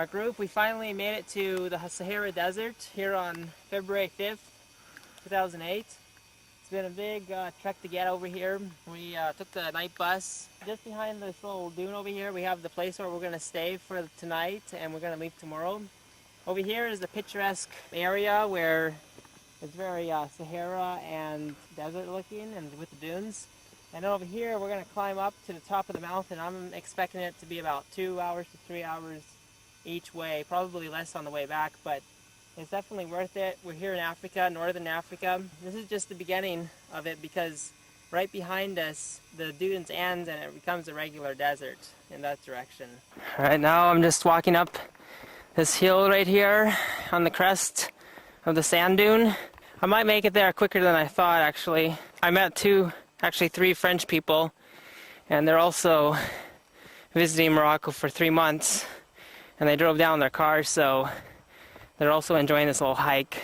Our group, we finally made it to the Sahara Desert here on February 5th, 2008. It's been a big trek to get over here. We took the night bus. Just behind this little dune over here, we have the place where we're going to stay for tonight, and we're going to leave tomorrow. Over here is the picturesque area where it's very Sahara and desert looking, and with the dunes. And over here, we're going to climb up to the top of the mountain. I'm expecting it to be about 2 hours to 3 hours each way, probably less on the way back, but it's definitely worth it. We're here in Africa, northern Africa. This is just the beginning of it because right behind us, the dunes end and it becomes a regular desert in that direction. Right now, I'm just walking up this hill right here on the crest of the sand dune. I might make it there quicker than I thought, actually. I met three French people, and they're also visiting Morocco for 3 months, and they drove down their car, so they're also enjoying this little hike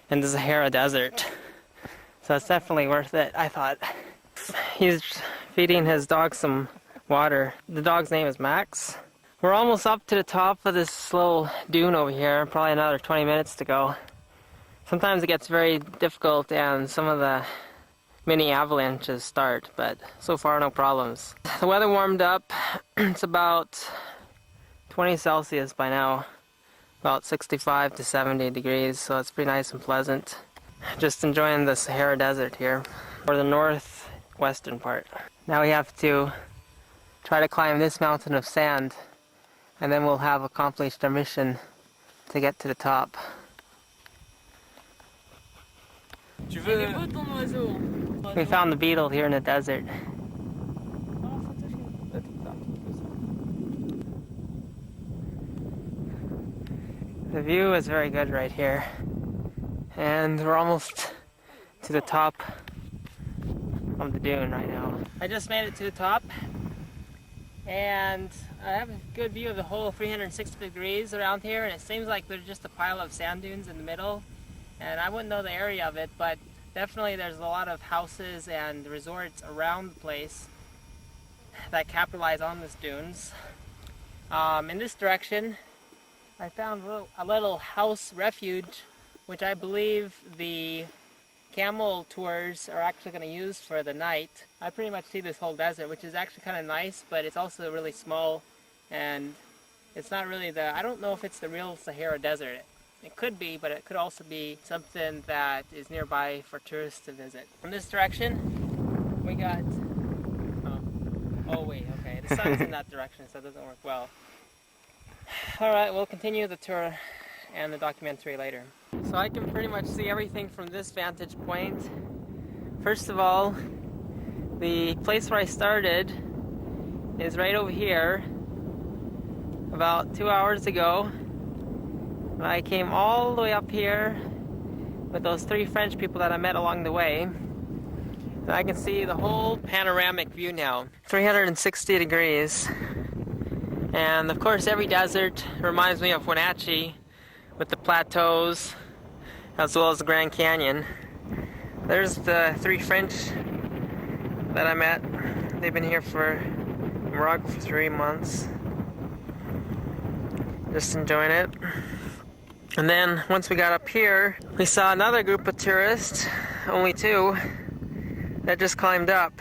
in the Sahara Desert. So it's definitely worth it, I thought. He's feeding his dog some water. The dog's name is Max. We're almost up to the top of this little dune over here, probably another 20 minutes to go. Sometimes it gets very difficult and some of the mini avalanches start, but so far no problems. The weather warmed up. It's about 20 Celsius by now, about 65 to 70 degrees, so it's pretty nice and pleasant. Just enjoying the Sahara Desert here, or the northwestern part. Now we have to try to climb this mountain of sand, and then we'll have accomplished our mission to get to the top. We found the beetle here in the desert. The view is very good right here, and we're almost to the top of the dune right now. I just made it to the top, and I have a good view of the whole 360 degrees around here, and it seems like there's just a pile of sand dunes in the middle, and I wouldn't know the area of it, but definitely there's a lot of houses and resorts around the place that capitalize on these dunes. In this direction, I found a little house refuge, which I believe the camel tours are actually going to use for the night. I pretty much see this whole desert, which is actually kind of nice, but it's also really small, and it's not really I don't know if it's the real Sahara Desert. It could be, but it could also be something that is nearby for tourists to visit. In this direction, we got... Oh wait, okay, the sun's in that direction, so it doesn't work well. Alright, we'll continue the tour and the documentary later. So I can pretty much see everything from this vantage point. First of all, the place where I started is right over here. About 2 hours ago, I came all the way up here with those 3 French people that I met along the way. And I can see the whole panoramic view now, 360 degrees. And of course every desert reminds me of Wenatchee with the plateaus as well as the Grand Canyon. There's the 3 French that I met. They've been here in Morocco for 3 months. Just enjoying it. And then once we got up here, we saw another group of tourists, only 2, that just climbed up.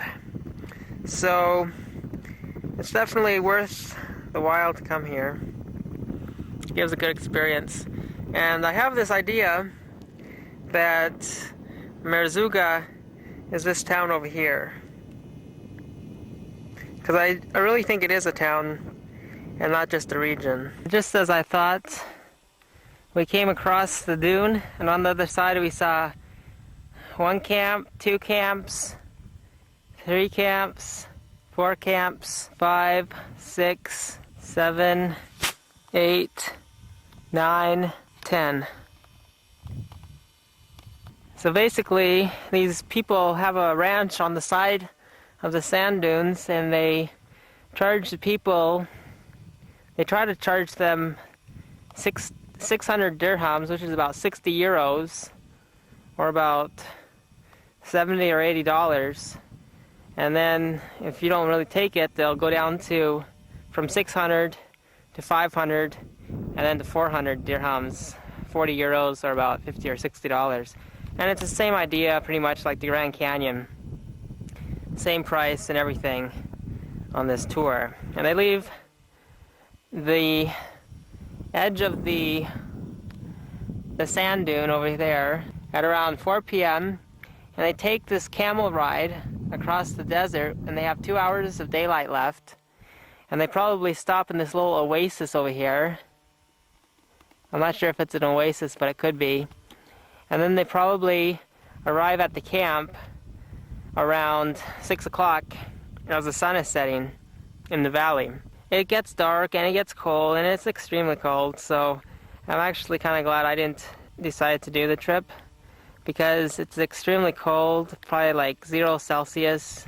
So it's definitely worth the while to come here. It gives a good experience. And I have this idea that Merzuga is this town over here. Because I really think it is a town and not just a region. Just as I thought, we came across the dune, and on the other side we saw 1 camp, 2 camps, 3 camps, 4 camps, 5, 6, 7, 8, 9, 10. So basically, these people have a ranch on the side of the sand dunes, and they charge the people, they try to charge them 600 dirhams, which is about 60 euros, or about $70 or $80. And then if you don't really take it, they'll go down to from 600 to 500, and then the 400 dirhams, 40 euros, or about 50 or 60 dollars. And it's the same idea, pretty much like the Grand Canyon. Same price and everything on this tour. And they leave the edge of the sand dune over there at around 4 p.m. and they take this camel ride across the desert, and they have 2 hours of daylight left, and they probably stop in this little oasis over here. I'm not sure if it's an oasis, but it could be. And then they probably arrive at the camp around 6 o'clock as the sun is setting in the valley. It gets dark and it gets cold, and it's extremely cold, so I'm actually kind of glad I didn't decide to do the trip, because it's extremely cold, probably like 0 Celsius,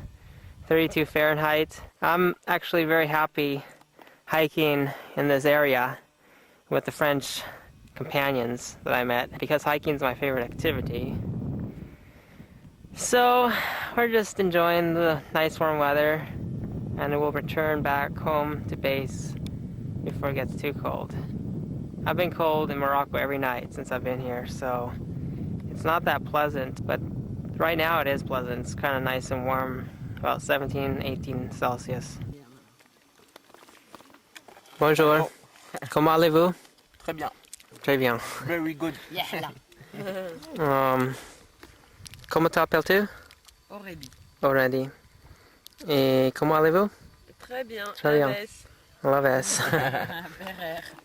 32 Fahrenheit. I'm actually very happy hiking in this area with the French companions that I met, because hiking is my favorite activity. So we're just enjoying the nice warm weather, and we'll return back home to base before it gets too cold. I've been cold in Morocco every night since I've been here, so it's not that pleasant, but right now it is pleasant. It's kind of nice and warm, about 17, 18 Celsius. Bonjour. Comment allez-vous? Très bien. Très bien. Very good. Yeah. Comment t'appelles-tu? Aurélie. Aurélie. Et comment allez-vous? Très bien. Très bien. Laves.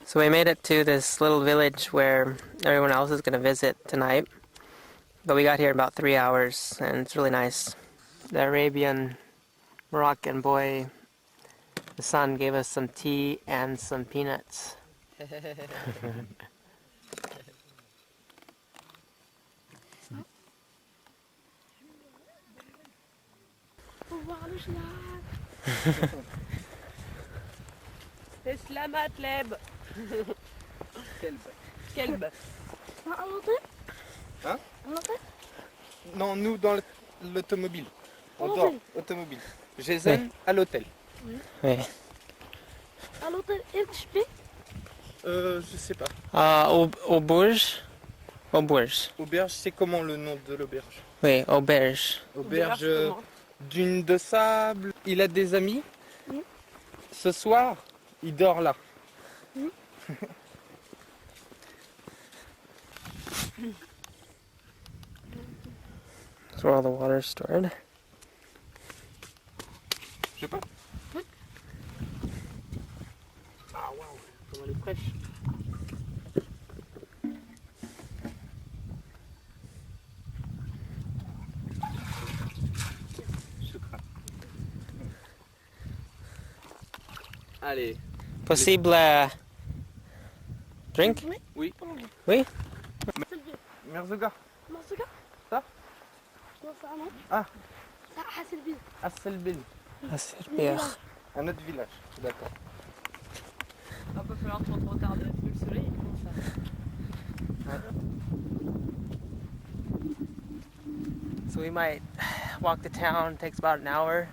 So we made it to this little village where everyone else is going to visit tonight. But we got here in about 3 hours, and it's really nice. The Arabian Moroccan boy, the son, gave us some tea and some peanuts. Islamat leb. Kelb. Hein? Non, nous dans l'automobile. On dort, automobile. Jason à l'hôtel. Oui. À l'hôtel HP? Je sais pas. Auberge? Auberge. Auberge, c'est comment le nom de l'auberge? Oui, auberge. Auberge dune de sable. Il a des amis. Oui. Ce soir, il dort là. Oui. That's where all the water's stored. Je sais pas. Ah waouh, comment elle est fraîche. Allez. Possible drink? Oui. Oui? Merzuga. Merzuga? Ça? Non, ça, non. Ah. Ça, Hasselbil. Asselbil. Ah, c'est bien. Un autre village. D'accord. Il va pas falloir trop te retarder, parce que le soleil il commence à... So we might walk to town, takes about an hour,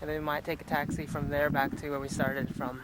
and then we might take a taxi from there back to where we started from.